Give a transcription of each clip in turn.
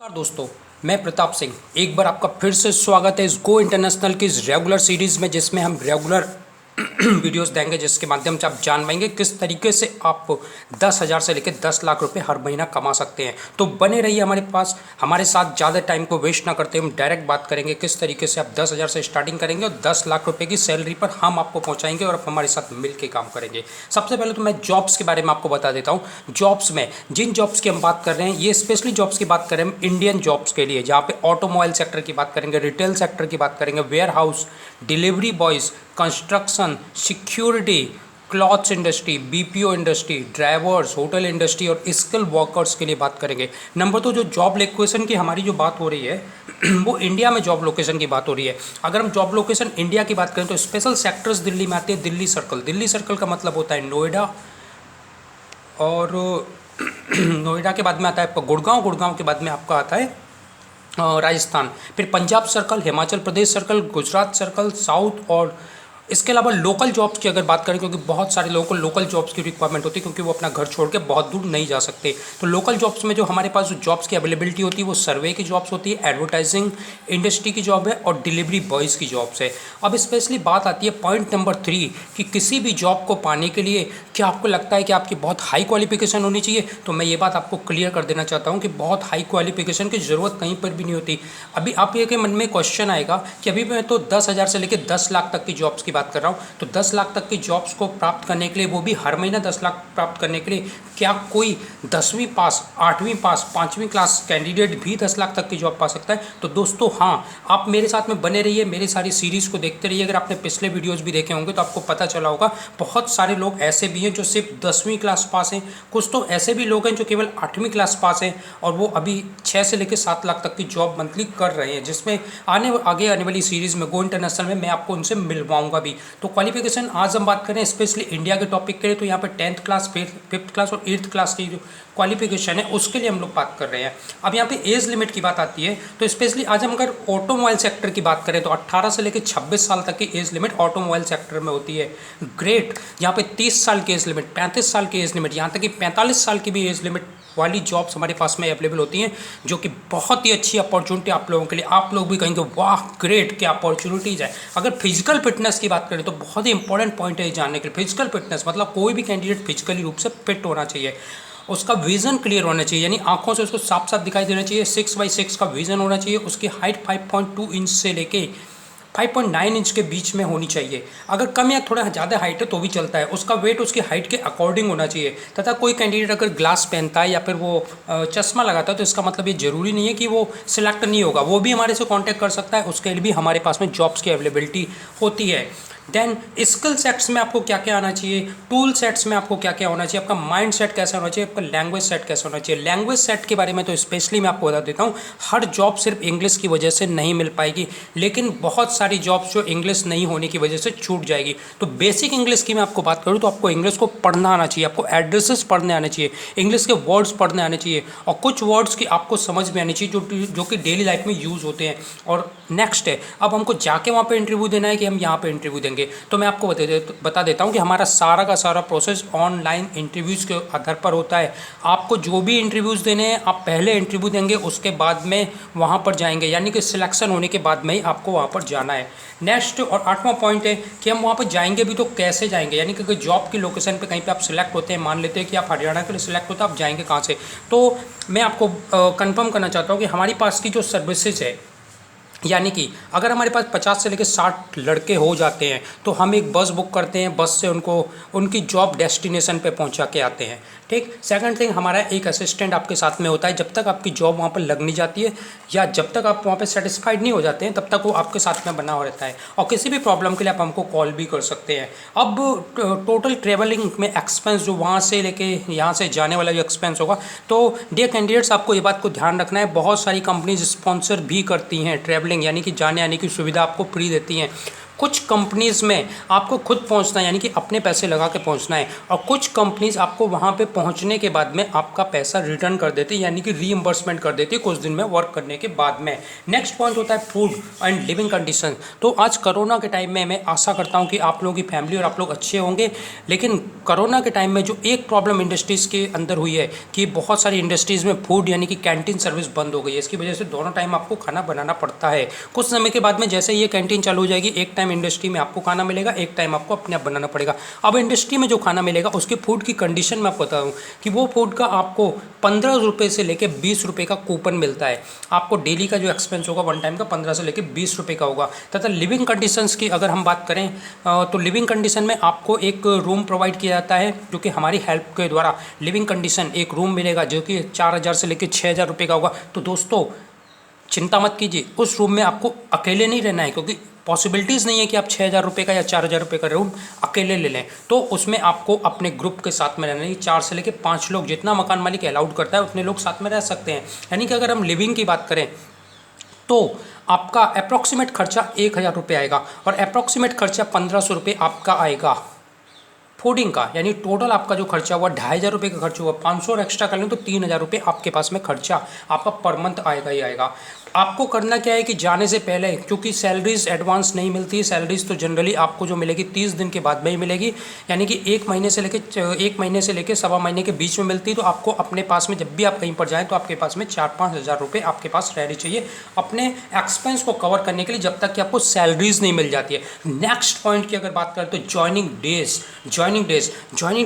नमस्कार दोस्तों, मैं प्रताप सिंह एक बार आपका फिर से स्वागत है इस गो इंटरनेशनल की इस रेगुलर सीरीज़ में, जिसमें हम रेगुलर वीडियोस देंगे जिसके माध्यम से आप जान पाएंगे किस तरीके से आप 10,000 से लेकर 10 लाख रुपए हर महीना कमा सकते हैं। तो बने रहिए हमारे साथ, ज़्यादा टाइम को वेस्ट ना करते हम डायरेक्ट बात करेंगे किस तरीके से आप 10,000 से स्टार्टिंग करेंगे और 10 लाख रुपए की सैलरी पर हम आपको पहुंचाएंगे और आप हमारे साथ मिल के काम करेंगे। सबसे पहले तो मैं जॉब्स के बारे में आपको बता देता हूँ। जॉब्स में जिन जॉब्स की हम बात कर रहे हैं, ये स्पेशली जॉब्स की बात करें हम इंडियन जॉब्स के लिए, जहाँ पे ऑटोमोबाइल सेक्टर की बात करेंगे, रिटेल सेक्टर की बात करेंगे, warehouse, delivery boys, construction, security, clothes industry, BPO industry, drivers, hotel industry और स्किल वर्कर्स के लिए बात करेंगे। नंबर 2, जो जॉब लोकेशन की हमारी जो बात हो रही है वो इंडिया में जॉब लोकेशन की बात हो रही है। अगर हम जॉब लोकेशन इंडिया की बात करें तो स्पेशल सेक्टर्स दिल्ली में आते हैं। दिल्ली सर्कल, दिल्ली सर्कल का मतलब होता है नोएडा, और नोएडा के बाद में आता है गुड़गांव, गुड़गांव के बाद में आपका आता है राजस्थान, फिर Punjab circle, Himachal Pradesh circle, Gujarat circle, south. और इसके अलावा लोकल जॉब्स की अगर बात करें, क्योंकि बहुत सारे लोगों को लोकल जॉब्स की रिक्वायरमेंट होती है क्योंकि वो अपना घर छोड़ के बहुत दूर नहीं जा सकते। तो लोकल जॉब्स में जो हमारे पास जो जॉब्स की अवेलेबिलिटी होती है वो सर्वे की जॉब्स होती है, एडवर्टाइजिंग इंडस्ट्री की जॉब है और डिलीवरी बॉयज़ की जॉब्स है। अब स्पेशली बात आती है पॉइंट नंबर 3 कि किसी भी जॉब को पाने के लिए क्या आपको लगता है कि आपकी बहुत हाई क्वालिफिकेशन होनी चाहिए? तो मैं ये बात आपको क्लियर कर देना चाहता हूँ कि बहुत हाई क्वालिफिकेशन की ज़रूरत कहीं पर भी नहीं होती। अभी आप ये के मन में क्वेश्चन आएगा कि अभी मैं तो 10,000 से लेकर 10 लाख तक की जॉब्स की बात कर रहा हूँ, तो 10 लाख तक की जॉब्स को प्राप्त करने के लिए, वो भी हर महीना 10 लाख प्राप्त करने के लिए, क्या कोई 10वीं पास, 8वीं पास, 5वीं क्लास कैंडिडेट भी 10 लाख तक की जॉब पा सकता है? तो दोस्तों हाँ, आप मेरे साथ में बने रहिए, मेरी सारी सीरीज़ को देखते रहिए। अगर आपने पिछले वीडियोज़ भी देखे होंगे तो आपको पता चला होगा बहुत सारे लोग ऐसे भी हैं जो सिर्फ 10वीं क्लास पास हैं, कुछ तो ऐसे भी लोग हैं जो केवल 8वीं क्लास पास हैं और वो अभी 6 से लेकर 7 लाख तक की जॉब मंथली कर रहे हैं, जिसमें आगे आने वाली सीरीज़ में गो इंटरनेशनल में मैं आपको उनसे मिलवाऊंगा भी। तो क्वालिफिकेशन आज हम बात करें स्पेशली इंडिया के टॉपिक के लिए, तो यहाँ पर 10th क्लास, 5th क्लास और 8th क्लास की जो क्वालिफिकेशन है उसके लिए हम लोग बात कर रहे हैं। अब यहाँ पे एज लिमिट की बात आती है, तो स्पेशली आज हम अगर ऑटोमोबाइल सेक्टर की बात करें तो 18 से लेकर 26 साल तक की एज लिमिट ऑटोमोबाइल सेक्टर में होती है। ग्रेट, यहाँ पे 30 साल की एज लिमिट, 35 साल की एज लिमिट, यहाँ तक कि 45 साल की भी एज लिमिट वाली जॉब्स हमारे पास में अवेलेबल होती हैं, जो कि बहुत ही अच्छी अपॉर्चुनिटी आप लोगों के लिए। आप लोग भी कहेंगे वाह ग्रेट, क्या अपॉर्चुनिटीज़ है। अगर फिजिकल फिटनेस की बात करें तो बहुत ही इंपॉर्टेंट पॉइंट है जानने के लिए। फिजिकल फिटनेस मतलब कोई भी कैंडिडेट फिजिकली रूप से फिट होना चाहिए, उसका विजन क्लियर होना चाहिए, यानी आंखों से उसको साफ साफ दिखाई देना चाहिए, 6x6 का विजन होना चाहिए, उसकी हाइट 5.2 इंच से लेके 5.9 इंच के बीच में होनी चाहिए। अगर कम या थोड़ा ज़्यादा हाइट है तो भी चलता है, उसका वेट उसकी हाइट के अकॉर्डिंग होना चाहिए। तथा कोई कैंडिडेट अगर ग्लास पहनता है या फिर वो चश्मा लगाता है तो इसका मतलब ये ज़रूरी नहीं है कि वो सिलेक्ट नहीं होगा, वो भी हमारे से कांटेक्ट कर सकता है, उसके लिए भी हमारे पास में जॉब्स की अवेलेबिलिटी होती है। देन स्किल सेट्स में आपको क्या क्या आना चाहिए, टूल सेट्स में आपको क्या क्या होना चाहिए, आपका माइंड सेट कैसा होना चाहिए, आपका लैंग्वेज सेट कैसा होना चाहिए। लैंग्वेज सेट के बारे में तो स्पेशली मैं आपको बता देता हूँ, हर जॉब सिर्फ इंग्लिश की वजह से नहीं मिल पाएगी, लेकिन बहुत सारी जॉब्स जो इंग्लिश नहीं होने की वजह से छूट जाएगी। तो बेसिक इंग्लिश की मैं आपको बात करूँ तो आपको इंग्लिश को पढ़ना आना चाहिए, आपको एड्रेसेस पढ़ने आने चाहिए, इंग्लिश के वर्ड्स पढ़ने आने चाहिए और कुछ वर्ड्स की आपको समझ में आनी चाहिए जो कि डेली लाइफ में यूज़ होते हैं। और नेक्स्ट है, अब हमको जाके वहाँ पे इंटरव्यू देना है कि हम यहाँ पे इंटरव्यू देंगे, तो मैं आपको बता देता हूँ कि हमारा सारा का सारा प्रोसेस ऑनलाइन इंटरव्यूज़ के आधार पर होता है। आपको जो भी इंटरव्यूज़ देने हैं आप पहले इंटरव्यू देंगे, उसके बाद में वहाँ पर जाएंगे, यानी कि सिलेक्शन होने के बाद में ही आपको वहाँ पर जाना है। नेक्स्ट और 8वां पॉइंट है कि हम वहाँ पर जाएंगे भी तो कैसे जाएंगे, यानी कि जॉब की लोकेशन पे कहीं पे आप सिलेक्ट होते हैं, मान लेते हैं कि आप हरियाणा के लिए सिलेक्ट होते हैं, आप जाएंगे कहाँ से? तो मैं आपको कंफर्म करना चाहता हूँ कि हमारी पास की जो सर्विसेज है, यानी कि अगर हमारे पास 50 से लेकर 60 लड़के हो जाते हैं तो हम एक बस बुक करते हैं, बस से उनको उनकी जॉब डेस्टिनेशन पे पहुंचा के आते हैं। ठीक। सेकंड थिंग, हमारा एक असिस्टेंट आपके साथ में होता है, जब तक आपकी जॉब वहाँ पर लग नहीं जाती है या जब तक आप वहाँ पे सेटिस्फाइड नहीं हो जाते हैं तब तक वो आपके साथ में बना हुआ रहता है, और किसी भी प्रॉब्लम के लिए आप हमको कॉल भी कर सकते हैं। अब टोटल ट्रेवलिंग में एक्सपेंस जो वहाँ से लेके यहाँ से जाने वाला जो एक्सपेंस होगा, तो डियर कैंडिडेट्स आपको ये बात को ध्यान रखना है, बहुत सारी कंपनीज स्पॉन्सर भी करती हैं ट्रैवलिंग, यानी कि जाने आने की सुविधा आपको फ्री देती हैं। कुछ कंपनीज़ में आपको खुद पहुंचना है, यानी कि अपने पैसे लगा के पहुंचना है, और कुछ कंपनीज आपको वहां पे पहुंचने के बाद में आपका पैसा रिटर्न कर देती है, यानी कि रीइंबर्समेंट कर देती है कुछ दिन में वर्क करने के बाद में। नेक्स्ट पॉइंट होता है फूड एंड लिविंग कंडीशन। तो आज कोरोना के टाइम में मैं आशा करता हूँ कि आप लोगों की फैमिली और आप लोग अच्छे होंगे, लेकिन कोरोना के टाइम में जो एक प्रॉब्लम इंडस्ट्रीज़ के अंदर हुई है कि बहुत सारी इंडस्ट्रीज़ में फूड यानी कि कैंटीन सर्विस बंद हो गई है। इसकी वजह से दोनों टाइम आपको खाना बनाना पड़ता है। कुछ समय के बाद में जैसे ये कैंटीन चालू हो जाएगी, एक टाइम इंडस्ट्री में आपको खाना मिलेगा, एक टाइम आपको अपने आप बनाना पड़ेगा। अब इंडस्ट्री में जो खाना मिलेगा उसके फूड की कंडीशन मैं आपको बता दूँ कि वो फूड का आपको 15 रुपये से लेकर 20 रुपये का कूपन मिलता है। आपको डेली का जो एक्सपेंस होगा वन टाइम का 15 से लेकर 20 रुपये का होगा। तथा लिविंग कंडीशंस की अगर हम बात करें तो लिविंग कंडीशन में आपको एक रूम प्रोवाइड किया जाता है, जो कि हमारी हेल्प के द्वारा लिविंग कंडीशन एक रूम मिलेगा जो कि 4000 से लेकर 6000 रुपये का होगा। तो दोस्तों चिंता मत कीजिए, उस रूम में आपको अकेले नहीं रहना है, क्योंकि पॉसिबिलिटीज़ नहीं है कि आप 6000 रुपये का या 4000 रुपये का रूम अकेले ले लें। तो उसमें आपको अपने ग्रुप के साथ में रहना है। 4 से लेकर 5 लोग, जितना मकान मालिक अलाउड करता है उतने लोग साथ में रह सकते हैं। यानी कि अगर हम लिविंग की बात करें तो आपका अप्रॉक्सीमेट खर्चा 1000 रुपये आएगा, और अप्रॉक्सीमेट खर्चा 1500 रुपये आपका आएगा फूडिंग का। यानी टोटल आपका जो खर्चा हुआ 2500 रुपये का खर्च हुआ, 500 और एक्स्ट्रा कर लें तो 3000 रुपये आपके पास में खर्चा आपका पर मंथ आएगा ही आएगा। आपको करना क्या है कि जाने से पहले, क्योंकि सैलरीज एडवांस नहीं मिलती, सैलरीज तो जनरली आपको जो मिलेगी 30 दिन के बाद में ही मिलेगी, यानी कि 1 महीने से लेके सवा महीने के बीच में मिलती है। तो आपको अपने पास में जब भी आप कहीं पर जाएँ तो आपके पास में 4-5 हज़ार रुपये आपके पास रहने चाहिए अपने एक्सपेंस को कवर करने के लिए, जब तक कि आपको सैलरीज नहीं मिल जाती है। नेक्स्ट पॉइंट की अगर बात करें तो जॉइनिंग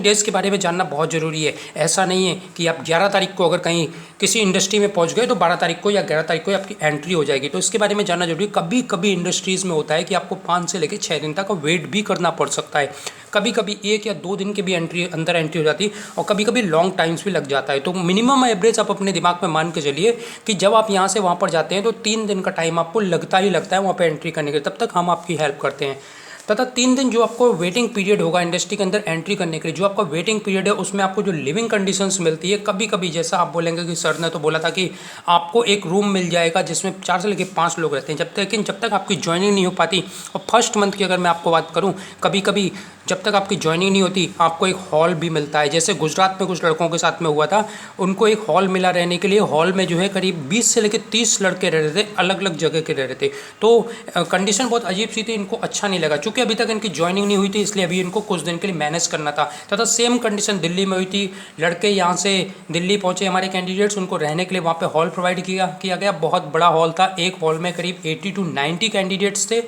डेज के बारे में जानना बहुत ज़रूरी है। ऐसा नहीं है कि आप 11 तारीख को अगर कहीं किसी इंडस्ट्री में पहुंच गए तो 12 तारीख को या 11 तारीख को आपकी एंट्री हो जाएगी। तो इसके बारे में जानना जरूरी है। कभी कभी इंडस्ट्रीज़ में होता है कि आपको 5 से लेकर 6 दिन तक वेट भी करना पड़ सकता है। कभी कभी 1 या 2 दिन की भी अंदर एंट्री हो जाती है, और कभी कभी लॉन्ग टाइम्स भी लग जाता है। तो मिनिमम एवरेज आप अपने दिमाग में मान के चलिए कि जब आप यहाँ से वहाँ पर जाते हैं तो 3 दिन का टाइम आपको लगता ही लगता है वहाँ पर एंट्री करने के लिए। तब तक हम आपकी हेल्प करते हैं। तथा 3 दिन जो आपको वेटिंग पीरियड होगा इंडस्ट्री के अंदर एंट्री करने के लिए, जो आपका वेटिंग पीरियड है उसमें आपको जो लिविंग कंडीशंस मिलती है, कभी कभी जैसा आप बोलेंगे कि सर ने तो बोला था कि आपको एक रूम मिल जाएगा जिसमें 4 से लेकर 5 लोग रहते हैं, लेकिन जब तक आपकी ज्वाइनिंग नहीं हो पाती, और फर्स्ट मंथ की अगर मैं आपको बात करूँ, कभी कभी जब तक आपकी ज्वाइनिंग नहीं होती आपको एक हॉल भी मिलता है। जैसे गुजरात में कुछ लड़कों के साथ में हुआ था, उनको एक हॉल मिला रहने के लिए। हॉल में जो है करीब 20 से लेकर 30 लड़के रह रहे थे, अलग अलग जगह के रह रहे थे। तो कंडीशन बहुत अजीब सी थी, इनको अच्छा नहीं लगा। चूँकि अभी तक इनकी ज्वाइनिंग नहीं हुई थी, इसलिए अभी इनको कुछ दिन के लिए मैनेज करना था। तथा सेम कंडीशन दिल्ली में हुई थी। लड़के यहाँ से दिल्ली पहुँचे हमारे कैंडिडेट्स, उनको रहने के लिए वहाँ पर हॉल प्रोवाइड किया गया। बहुत बड़ा हॉल था, एक हॉल में करीब 80 to 90 कैंडिडेट्स थे।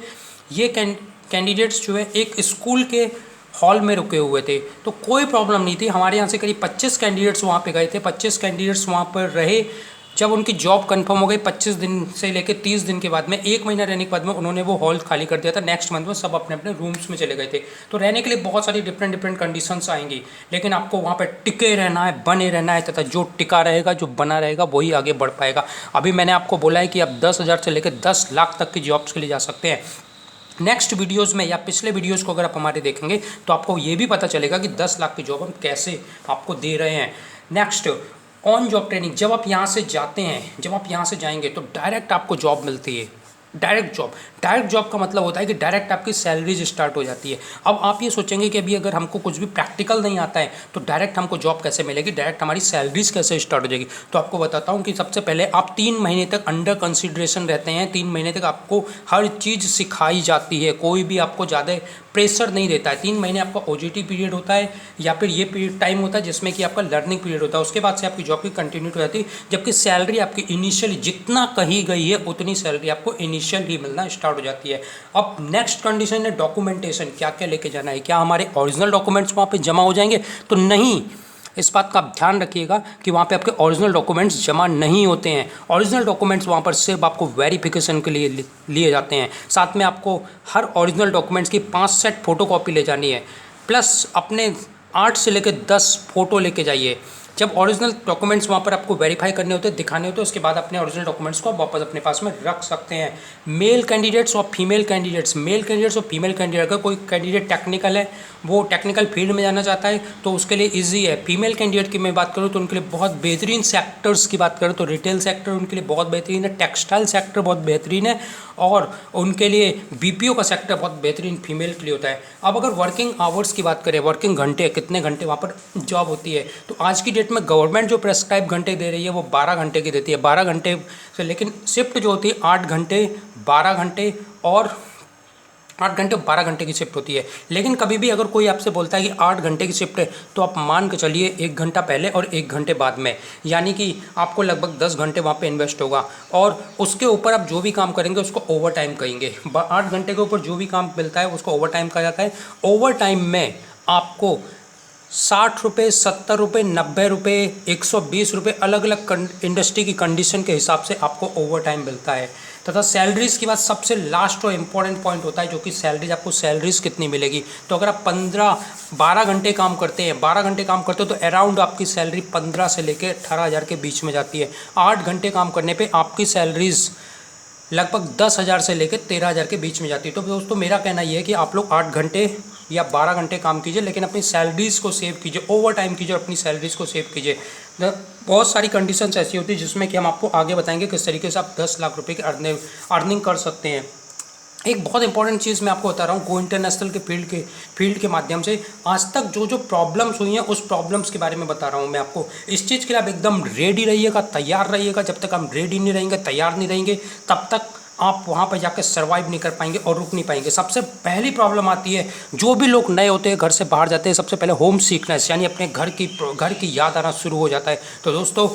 ये कैंडिडेट्स जो है एक स्कूल के हॉल में रुके हुए थे, तो कोई प्रॉब्लम नहीं थी। हमारे यहाँ से करीब 25 कैंडिडेट्स वहाँ पे गए थे, 25 कैंडिडेट्स वहाँ पर रहे। जब उनकी जॉब कंफर्म हो गई 25 दिन से लेकर 30 दिन के बाद में, 1 महीना रहने के बाद में उन्होंने वो हॉल खाली कर दिया था। नेक्स्ट मंथ में सब अपने अपने रूम्स में चले गए थे। तो रहने के लिए बहुत सारी डिफरेंट कंडीशंस आएंगी, लेकिन आपको वहाँ पर टिके रहना है, बने रहना है। तथा जो टिका रहेगा, जो बना रहेगा, वही आगे बढ़ पाएगा। अभी मैंने आपको बोला है कि आप 10,000 से लेकर 10 लाख तक की जॉब्स के लिए जा सकते हैं। नेक्स्ट वीडियोस में या पिछले वीडियोस को अगर आप हमारे देखेंगे तो आपको ये भी पता चलेगा कि 10 लाख की जॉब हम कैसे आपको दे रहे हैं। Next, on job training. जब आप यहाँ से जाते हैं, जब आप यहाँ से जाएंगे तो डायरेक्ट आपको जॉब मिलती है। डायरेक्ट जॉब का मतलब होता है कि डायरेक्ट आपकी सैलरीज स्टार्ट हो जाती है। अब आप ये सोचेंगे कि अभी अगर हमको कुछ भी प्रैक्टिकल नहीं आता है तो डायरेक्ट हमको जॉब कैसे मिलेगी, डायरेक्ट हमारी सैलरीज कैसे स्टार्ट हो जाएगी। तो आपको बताता हूँ कि सबसे पहले आप 3 महीने तक अंडर कंसिडरेशन रहते हैं। 3 महीने तक आपको हर चीज़ सिखाई जाती है, कोई भी आपको ज़्यादा प्रेशर नहीं देता है। 3 महीने आपका OJT पीरियड होता है, या फिर ये पीरियड टाइम होता है जिसमें कि आपका लर्निंग पीरियड होता है। उसके बाद से आपकी जॉब की कंटिन्यूटी हो जाती है, जबकि सैलरी आपकी इनिशियली जितना कही गई है उतनी सैलरी आपको इनिशियल ही मिलना स्टार्ट हो जाती है। अब नेक्स्ट कंडीशन है डॉक्यूमेंटेशन। क्या क्या लेके जाना है, क्या हमारे ओरिजिनल डॉक्यूमेंट्स वहाँ पे जमा हो जाएंगे? तो नहीं, इस बात का आप ध्यान रखिएगा कि वहाँ पे आपके ओरिजिनल डॉक्यूमेंट्स जमा नहीं होते हैं। ओरिजिनल डॉक्यूमेंट्स वहाँ पर सिर्फ आपको वेरिफिकेशन के लिए लिए जाते हैं। साथ में आपको हर ओरिजिनल डॉक्यूमेंट्स की 5 सेट फ़ोटोकॉपी ले जानी है, प्लस अपने 8 से लेकर 10 फ़ोटो लेके जाइए। जब ओरिजिनल डॉक्यूमेंट्स वहाँ पर आपको वेरीफाई करने होते हैं, दिखाने होते हैं, उसके बाद अपने ओरिजिनल डॉक्यूमेंट्स को आप वापस अपने पास में रख सकते हैं। मेल कैंडिडेट्स और फीमेल कैंडिडेट्स, मेल कैंडिडेट्स और फीमेल कैंडिडेट, अगर कोई कैंडिडेट टेक्निकल है, वो टेक्निकल फील्ड में जाना चाहता है तो उसके लिए ईजी है। फीमेल कैंडिडेट की मैं बात करूँ तो उनके लिए बहुत बेहतरीन सेक्टर्स की बात करूँ तो रिटेल सेक्टर उनके लिए बहुत बेहतरीन है, टेक्सटाइल सेक्टर बहुत बेहतरीन है, और उनके लिए बीपीओ का सेक्टर बहुत बेहतरीन फीमेल के लिए होता है। अब अगर वर्किंग आवर्स की बात करें, वर्किंग घंटे, कितने घंटे वहाँ पर जॉब होती है, तो आज की डेट में गवर्नमेंट जो प्रेस्क्राइब घंटे दे रही है वो 12 घंटे की देती है, 12 घंटे से, लेकिन शिफ्ट जो होती है 8 घंटे, 12 घंटे और 8 घंटे 12 घंटे की शिफ्ट होती है। लेकिन कभी भी अगर कोई आपसे बोलता है कि 8 घंटे की शिफ्ट है, तो आप मान के चलिए 1 घंटा पहले और 1 घंटे बाद में, यानी कि आपको लगभग 10 घंटे वहाँ पे इन्वेस्ट होगा, और उसके ऊपर आप जो भी काम करेंगे उसको ओवर टाइम कहेंगे। 8 घंटे के ऊपर जो भी काम मिलता है उसको ओवर टाइम कहा जाता है। ओवर टाइम में आपको 60 रुपये, 70 रुपये, 90 रुपये, 120 रुपये, अलग अलग इंडस्ट्री की कंडीशन के हिसाब से आपको ओवर टाइम मिलता है। तथा सैलरीज़ की बात सबसे लास्ट और इम्पॉर्टेंट पॉइंट होता है, जो कि सैलरीज, आपको सैलरीज कितनी मिलेगी। तो अगर आप 12 घंटे काम करते हैं, 12 घंटे काम करते हो तो अराउंड आपकी सैलरी 15 से लेकर 18,000 के बीच में जाती है। 8 घंटे काम करने पे आपकी सैलरीज लगभग 10,000 से लेकर 13,000 के बीच में जाती है। तो दोस्तों मेरा कहना यह है कि आप लोग 8 घंटे या 12 घंटे काम कीजिए, लेकिन अपनी सैलरीज़ को सेव कीजिए, ओवर टाइम कीजिए और अपनी सैलरीज़ को सेव कीजिए। बहुत सारी कंडीशंस ऐसी होती है जिसमें कि हम आपको आगे बताएंगे किस तरीके से आप 10 लाख रुपए की अर्निंग कर सकते हैं। एक बहुत इंपॉर्टेंट चीज़ मैं आपको बता रहा हूँ, गो इंटरनेशनल के फील्ड के माध्यम से आज तक जो प्रॉब्लम्स हुई हैं उस प्रॉब्लम्स के बारे में बता रहा हूँ मैं आपको। इस चीज़ के लिए आप एकदम रेडी रहिएगा, तैयार रहिएगा। जब तक हम रेडी नहीं रहेंगे, तैयार नहीं रहेंगे, तब तक आप वहाँ पर जाकर सर्वाइव नहीं कर पाएंगे और रुक नहीं पाएंगे। सबसे पहली प्रॉब्लम आती है, जो भी लोग नए होते हैं, घर से बाहर जाते हैं, सबसे पहले होम सिकनेस, यानी अपने घर की याद आना शुरू हो जाता है। तो दोस्तों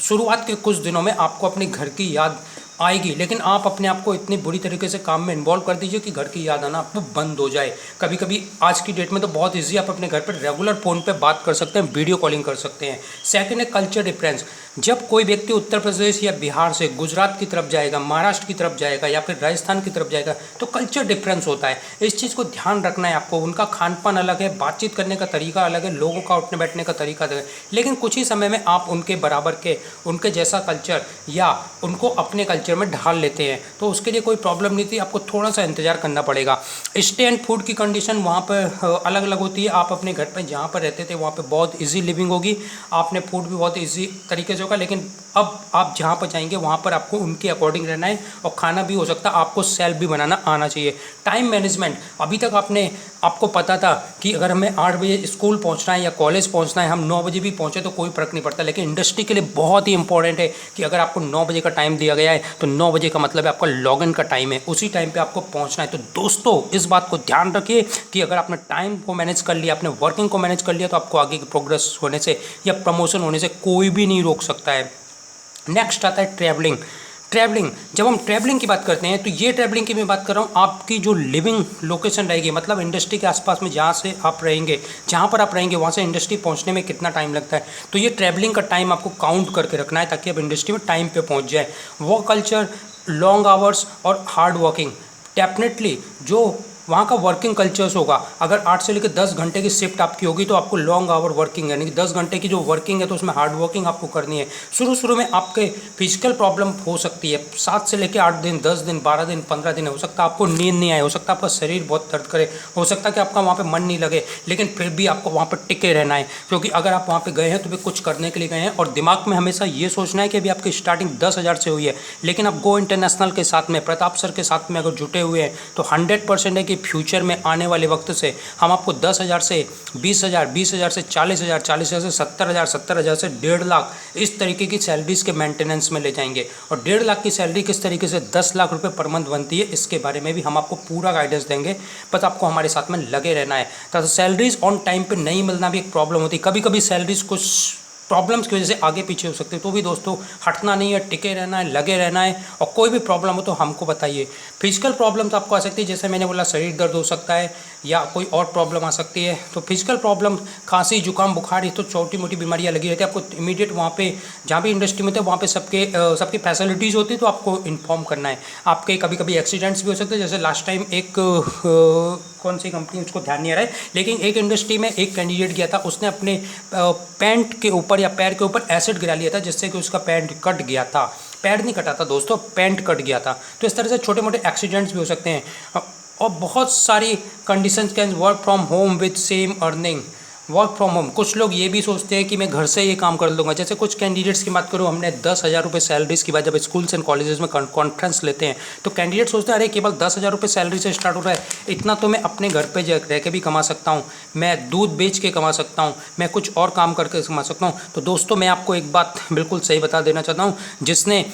शुरुआत के कुछ दिनों में आपको अपने घर की याद आएगी, लेकिन आप अपने आप को इतनी बुरी तरीके से काम में इन्वॉल्व कर दीजिए कि घर की याद आना आपको बंद हो जाए। कभी कभी आज की डेट में तो बहुत इजी, आप अपने घर पर रेगुलर फ़ोन पे बात कर सकते हैं, वीडियो कॉलिंग कर सकते हैं। सेकंड है कल्चर डिफरेंस। जब कोई व्यक्ति उत्तर प्रदेश या बिहार से गुजरात की तरफ जाएगा, महाराष्ट्र की तरफ जाएगा या फिर राजस्थान की तरफ जाएगा, तो कल्चर डिफरेंस होता है। इस चीज़ को ध्यान रखना है आपको। उनका खान पान अलग है, बातचीत करने का तरीका अलग है, लोगों का उठने बैठने का तरीका अलग है, लेकिन कुछ ही समय में आप उनके बराबर के, उनके जैसा कल्चर या उनको अपने कल्चर में ढाल लेते हैं। तो उसके लिए कोई प्रॉब्लम नहीं थी, आपको थोड़ा सा इंतजार करना पड़ेगा। स्टे एंड फूड की कंडीशन वहाँ पर अलग अलग होती है। आप अपने घर पर जहाँ पर रहते थे वहाँ पर बहुत ईजी लिविंग होगी, आपने फूड भी बहुत ईजी तरीके से होगा, लेकिन अब आप जहाँ पर जाएंगे वहाँ पर आपको उनके अकॉर्डिंग रहना है, और खाना भी हो सकता है आपको सेल्फ भी बनाना आना चाहिए। टाइम मैनेजमेंट, अभी तक आपको पता था कि अगर हमें 8 बजे स्कूल पहुँचना है या कॉलेज पहुँचना है, हम 9 बजे भी पहुँचे तो कोई फ़र्क नहीं पड़ता, लेकिन इंडस्ट्री के लिए बहुत ही इंपॉर्टेंट है कि अगर आपको 9 बजे का टाइम दिया गया है तो 9 बजे का मतलब है आपका लॉगिन का टाइम है, उसी टाइम पे आपको पहुंचना है। तो दोस्तों इस बात को ध्यान रखिए कि अगर आपने टाइम को मैनेज कर लिया, आपने वर्किंग को मैनेज कर लिया, तो आपको आगे की प्रोग्रेस होने से या प्रमोशन होने से कोई भी नहीं रोक सकता है। नेक्स्ट आता है ट्रैवलिंग। जब हम ट्रैवलिंग की बात करते हैं तो ये ट्रैवलिंग की मैं बात कर रहा हूँ, आपकी जो लिविंग लोकेशन रहेगी, मतलब इंडस्ट्री के आसपास में जहाँ पर आप रहेंगे वहाँ से इंडस्ट्री पहुँचने में कितना टाइम लगता है, तो ये ट्रैवलिंग का टाइम आपको काउंट करके रखना है ताकि आप इंडस्ट्री में टाइम पे पहुँच जाए। वर्क कल्चर, लॉन्ग आवर्स और हार्ड वर्किंग, डेफिनेटली जो वहाँ का वर्किंग कल्चर्स होगा, अगर 8 से लेकर 10 घंटे की शिफ्ट आपकी होगी तो आपको लॉन्ग आवर वर्किंग, यानी कि 10 घंटे की जो वर्किंग है तो उसमें हार्ड वर्किंग आपको करनी है। शुरू में आपके फिजिकल प्रॉब्लम हो सकती है, 7 से लेकर 8 दिन, 10 दिन, 12 दिन, 15 दिन, हो सकता है आपको नींद नहीं आए, हो सकता है आपका शरीर बहुत दर्द करे, हो सकता है कि आपका वहाँ पर मन नहीं लगे, लेकिन फिर भी आपको वहाँ पर टिके रहना है, क्योंकि अगर आप वहाँ पर गए हैं तो भी कुछ करने के लिए गए हैं। और दिमाग में हमेशा ये सोचना है कि अभी आपकी स्टार्टिंग 10,000 से हुई है, लेकिन आप गो इंटरनेशनल के साथ में, प्रताप सर के साथ में अगर जुटे हुए हैं तो 100% है कि फ्यूचर में आने वाले वक्त से हम आपको 10,000 से 20,000, 20,000 से 40,000, 40,000 से 70,000, 70,000 से 1.5 लाख, इस तरीके की सैलरीज के मेंटेनेंस में ले जाएंगे। और 1.5 लाख की सैलरी किस तरीके से 10 लाख रुपए पर मंथ बनती है, इसके बारे में भी हम आपको पूरा गाइडेंस देंगे, बस आपको हमारे साथ में लगे रहना है। तो सैलरीज ऑन टाइम पे नहीं मिलना भी एक प्रॉब्लम होती है, कभी कभी सैलरीज कुछ प्रॉब्लम्स की वजह से आगे पीछे हो सकते हैं, तो भी दोस्तों हटना नहीं है, टिके रहना है, लगे रहना है, और कोई भी प्रॉब्लम हो तो हमको बताइए। फिजिकल प्रॉब्लम तो आपको आ सकती है, जैसे मैंने बोला शरीर दर्द हो सकता है या कोई और प्रॉब्लम आ सकती है। तो फिजिकल प्रॉब्लम, खांसी, जुकाम, बुखार, ये तो छोटी मोटी बीमारियाँ लगी रहती है, आपको इमीडिएट वहाँ पे जहाँ भी इंडस्ट्री में थे वहाँ पे सबकी फैसिलिटीज़ होती है, तो आपको इन्फॉर्म करना है। आपके कभी कभी एक्सीडेंट्स भी हो सकते हैं, जैसे लास्ट टाइम एक कौन सी कंपनी उसको ध्यान नहीं आ रहा है, लेकिन एक इंडस्ट्री में एक कैंडिडेट गया था, उसने अपने पैंट के ऊपर या पैर के ऊपर एसिड गिरा लिया था जिससे कि उसका पैंट कट गया था। पैर नहीं कटा था दोस्तों, पैंट कट गया था। तो इस तरह से छोटे मोटे एक्सीडेंट्स भी हो सकते हैं। और बहुत सारी conditions can work from home with same earning. Work from home, कुछ लोग ये भी सोचते हैं कि मैं घर से ये काम कर लूँगा। जैसे कुछ कैंडिडेट्स की बात करूँ, हमने 10,000 रुपये सैलरीज की बात जब स्कूल्स एंड कॉलेजेस में कॉन्फ्रेंस लेते हैं तो कैंडिडेट सोचते हैं अरे केवल 10,000 रुपये सैलरी से स्टार्ट हो रहा है, इतना तो मैं अपने घर पे रह के भी कमा सकता हूँ, मैं दूध बेच के कमा सकता हूँ, मैं कुछ और काम करके कमा सकता हूँ। तो दोस्तों मैं आपको एक बात बिल्कुल सही बता देना चाहता हूँ, जिसने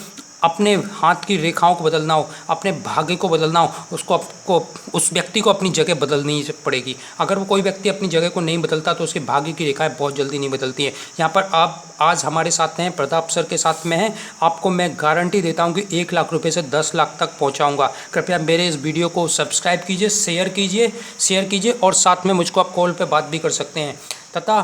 अपने हाथ की रेखाओं को बदलना हो, अपने भाग्य को बदलना हो, उसको आपको उस व्यक्ति को अपनी जगह बदलनी पड़ेगी। अगर वो कोई व्यक्ति अपनी जगह को नहीं बदलता तो उसके भाग्य की रेखाएं बहुत जल्दी नहीं बदलती हैं। यहाँ पर आप आज हमारे साथ हैं, प्रताप सर के साथ में हैं। आपको मैं गारंटी देता हूँ कि 1 लाख रुपये से 10 लाख तक पहुँचाऊँगा। कृपया मेरे इस वीडियो को सब्सक्राइब कीजिए, शेयर कीजिए और साथ में मुझको आप कॉल पर बात भी कर सकते हैं। तथा